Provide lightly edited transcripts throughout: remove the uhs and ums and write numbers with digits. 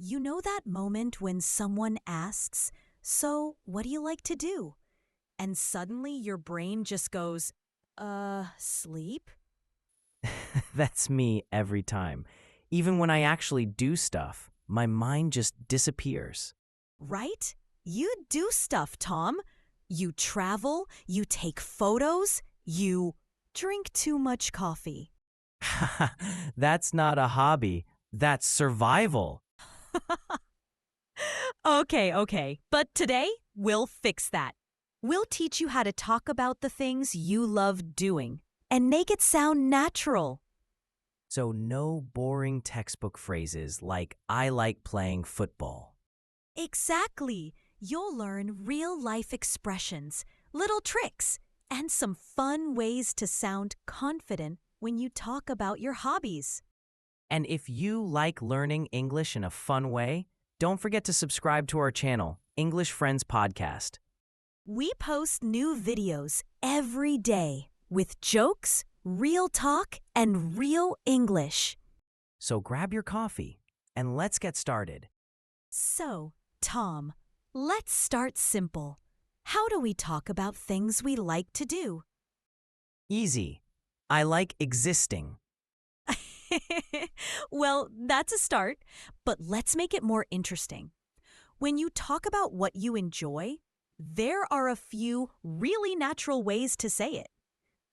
You know that moment when someone asks, "So, what do you like to do?" And suddenly your brain just goes, sleep? That's me every time. Even when I actually do stuff, my mind just disappears. Right? You do stuff, Tom. You travel, you take photos, you drink too much coffee. That's not a hobby. That's survival. Okay. But today, we'll fix that. We'll teach you how to talk about the things you love doing and make it sound natural. So, no boring textbook phrases like, I like playing football. Exactly. You'll learn real life expressions, little tricks, and some fun ways to sound confident when you talk about your hobbies. And if you like learning English in a fun way, don't forget to subscribe to our channel, English Friends Podcast. We post new videos every day with jokes, real talk, and real English. So grab your coffee and let's get started. So, Tom, let's start simple. How do we talk about things we like to do? Easy. I like existing. Well, that's a start, but let's make it more interesting. When you talk about what you enjoy, there are a few really natural ways to say it.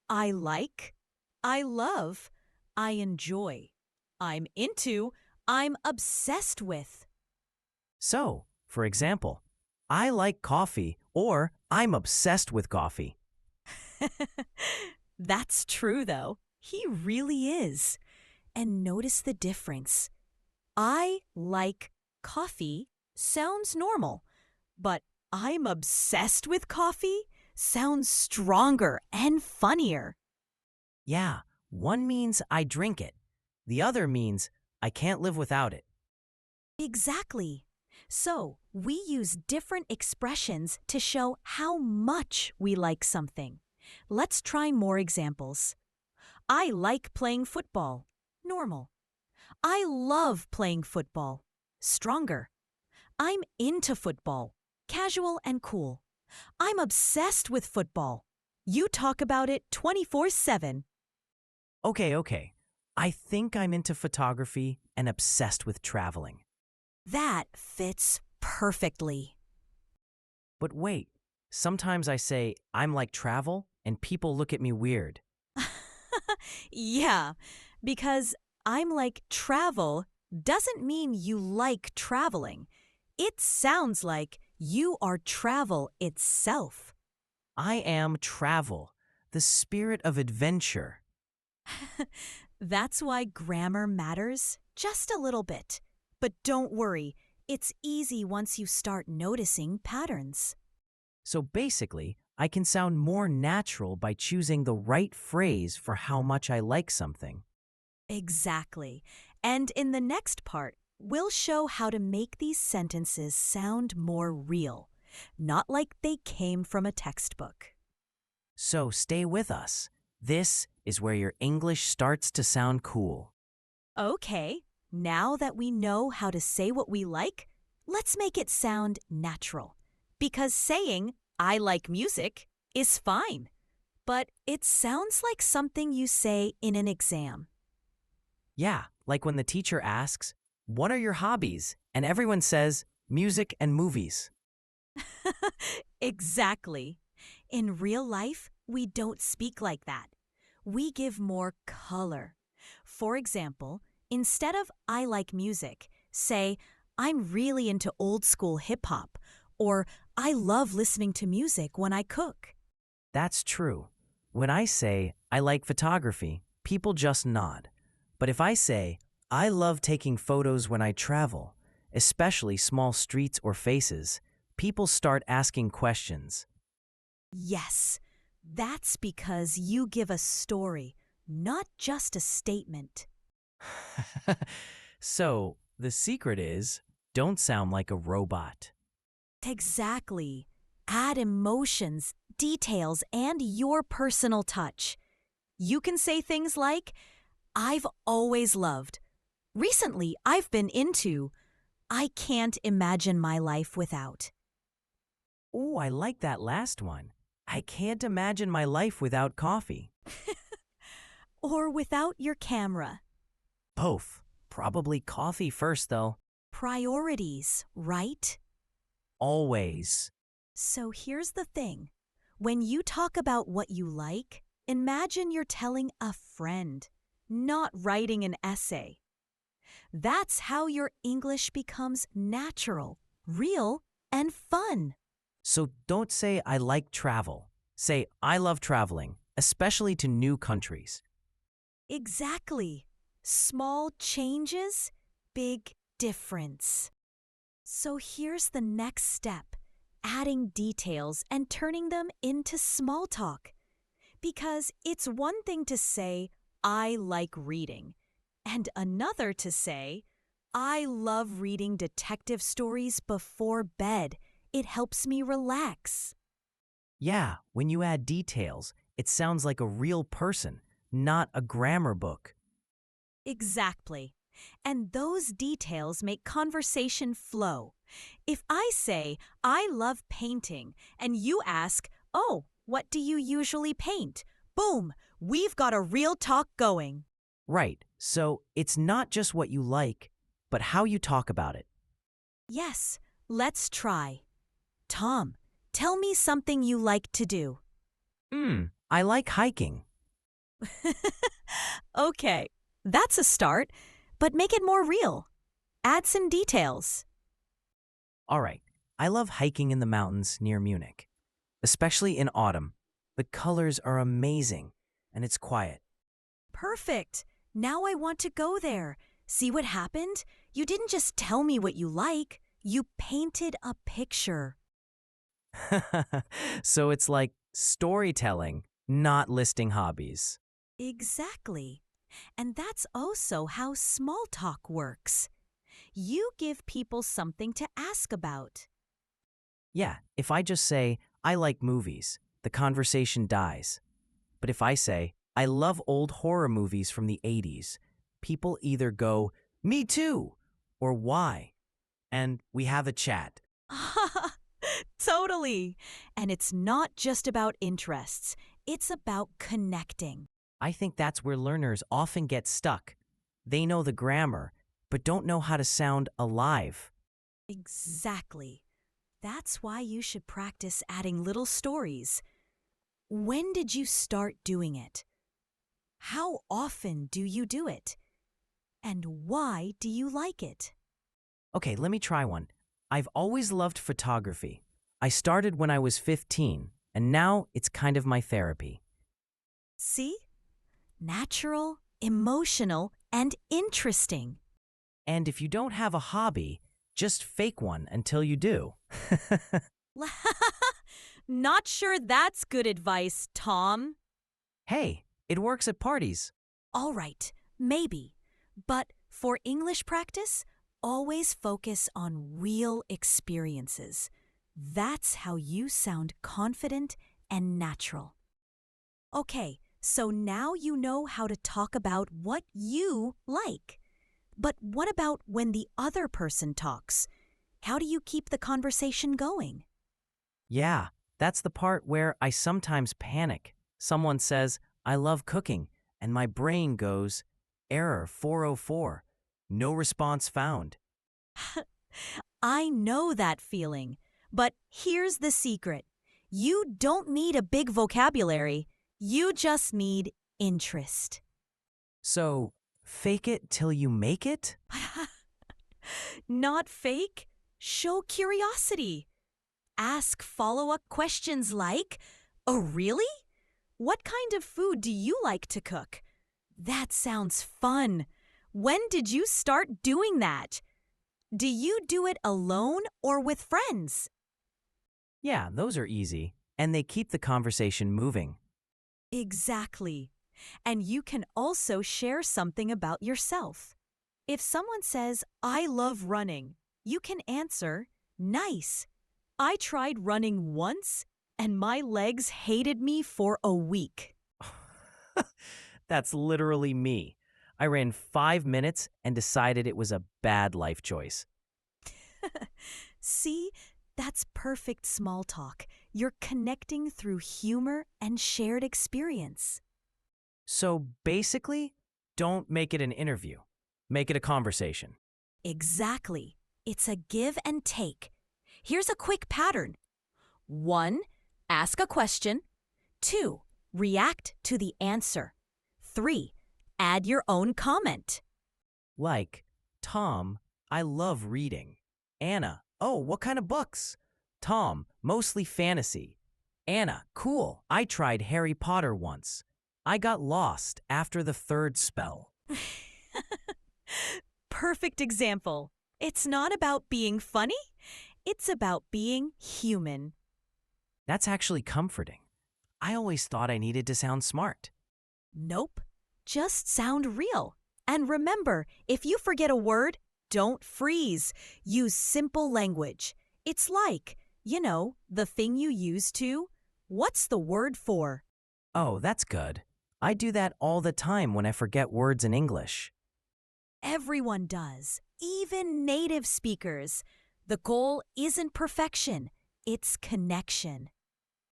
I like, I love, I enjoy, I'm into, I'm obsessed with. So, for example, I like coffee or I'm obsessed with coffee. That's true, though. He really is. And notice the difference. I like coffee sounds normal, but I'm obsessed with coffee sounds stronger and funnier. Yeah, one means I drink it. The other means I can't live without it. Exactly. So, we use different expressions to show how much we like something. Let's try more examples. I like playing football. Normal. I love playing football. Stronger. I'm into football. Casual and cool. I'm obsessed with football. You talk about it 24/7. Okay. I think I'm into photography and obsessed with traveling. That fits perfectly. But wait, sometimes I say I'm like travel and people look at me weird. Yeah, because I'm like travel doesn't mean you like traveling. It sounds like you are travel itself. I am travel, the spirit of adventure. That's why grammar matters just a little bit. But don't worry, it's easy once you start noticing patterns. So basically, I can sound more natural by choosing the right phrase for how much I like something. Exactly. And in the next part, we'll show how to make these sentences sound more real, not like they came from a textbook. So stay with us. This is where your English starts to sound cool. Okay, now that we know how to say what we like, let's make it sound natural. Because saying, I like music, is fine. But it sounds like something you say in an exam. Yeah, like when the teacher asks, "What are your hobbies?" and everyone says, "Music and movies." Exactly. In real life, we don't speak like that. We give more color. For example, instead of I like music, say, I'm really into old school hip hop, or I love listening to music when I cook. That's true. When I say, I like photography, people just nod. But if I say, I love taking photos when I travel, especially small streets or faces, people start asking questions. Yes, that's because you give a story, not just a statement. So, the secret is, don't sound like a robot. Exactly. Add emotions, details, and your personal touch. You can say things like, I've always loved. Recently, I've been into, I can't imagine my life without. Oh, I like that last one. I can't imagine my life without coffee. Or without your camera. Both. Probably coffee first, though. Priorities, right? Always. So here's the thing. When you talk about what you like, imagine you're telling a friend, not writing an essay. That's how your English becomes natural, real, and fun. So don't say I like travel. Say I love traveling, especially to new countries. Exactly. Small changes, big difference. So here's the next step, adding details and turning them into small talk. Because it's one thing to say, I like reading, and another to say, I love reading detective stories before bed. It helps me relax. Yeah, when you add details, it sounds like a real person, not a grammar book. Exactly. And those details make conversation flow. If I say, I love painting, and you ask, oh, what do you usually paint? Boom, we've got a real talk going. Right, so it's not just what you like, but how you talk about it. Yes, let's try. Tom, tell me something you like to do. I like hiking. Okay, that's a start, but make it more real. Add some details. All right, I love hiking in the mountains near Munich, especially in autumn. The colors are amazing, and it's quiet. Perfect. Now I want to go there. See what happened? You didn't just tell me what you like, you painted a picture. So it's like storytelling, not listing hobbies. Exactly. And that's also how small talk works. You give people something to ask about. Yeah, if I just say, I like movies, the conversation dies. But if I say, I love old horror movies from the 80s, people either go, me too, or why? And we have a chat. Totally. And it's not just about interests, it's about connecting. I think that's where learners often get stuck. They know the grammar, but don't know how to sound alive. Exactly. That's why you should practice adding little stories. When did you start doing it? How often do you do it? And why do you like it? Okay, let me try one. I've always loved photography. I started when I was 15, and now it's kind of my therapy. See? Natural, emotional, and interesting. And if you don't have a hobby, just fake one until you do. Not sure that's good advice, Tom. Hey, it works at parties. All right, maybe. But for English practice, always focus on real experiences. That's how you sound confident and natural. Okay, so now you know how to talk about what you like. But what about when the other person talks? How do you keep the conversation going? Yeah, that's the part where I sometimes panic. Someone says, I love cooking, and my brain goes, error 404, no response found. I know that feeling. But here's the secret. You don't need a big vocabulary. You just need interest. So, fake it till you make it? Not fake. Show curiosity. Ask follow-up questions like, oh, really? What kind of food do you like to cook? That sounds fun. When did you start doing that? Do you do it alone or with friends? Yeah, those are easy, and they keep the conversation moving. Exactly. And you can also share something about yourself. If someone says, I love running, you can answer, nice. I tried running once, and my legs hated me for a week. That's literally me. I ran 5 minutes and decided it was a bad life choice. See, that's perfect small talk. You're connecting through humor and shared experience. So basically, don't make it an interview. Make it a conversation. Exactly. It's a give and take. Here's a quick pattern. 1. Ask a question. 2. React to the answer. 3. Add your own comment. Like, Tom, I love reading. Anna, oh, what kind of books? Tom, mostly fantasy. Anna, cool, I tried Harry Potter once. I got lost after the third spell. Perfect example. It's not about being funny, it's about being human. That's actually comforting. I always thought I needed to sound smart. Nope, just sound real. And remember, if you forget a word, don't freeze. Use simple language. It's like, the thing you use to. What's the word for? Oh, that's good. I do that all the time when I forget words in English. Everyone does, even native speakers. The goal isn't perfection, it's connection.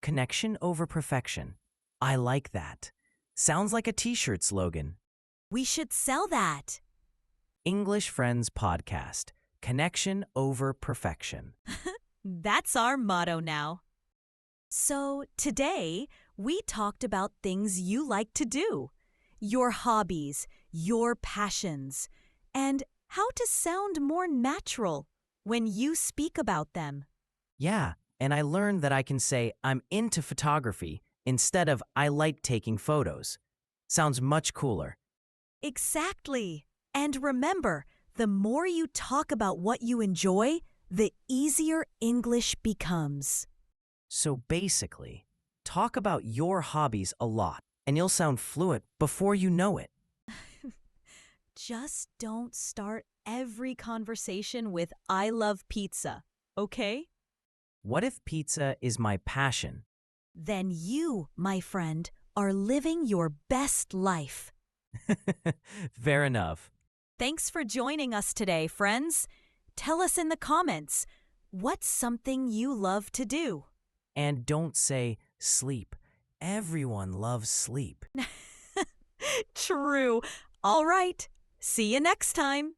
Connection over perfection. I like that. Sounds like a t-shirt slogan. We should sell that. English Friends Podcast. Connection over perfection. That's our motto now. So today, we talked about things you like to do, your hobbies, your passions, and how to sound more natural when you speak about them. Yeah, and I learned that I can say I'm into photography instead of I like taking photos. Sounds much cooler. Exactly. And remember, the more you talk about what you enjoy, the easier English becomes. So basically, talk about your hobbies a lot, and you'll sound fluent before you know it. Just don't start every conversation with "I love pizza," okay? What if pizza is my passion? Then you, my friend, are living your best life. Fair enough. Thanks for joining us today, friends. Tell us in the comments, what's something you love to do? And don't say sleep. Everyone loves sleep. True. All right. See you next time.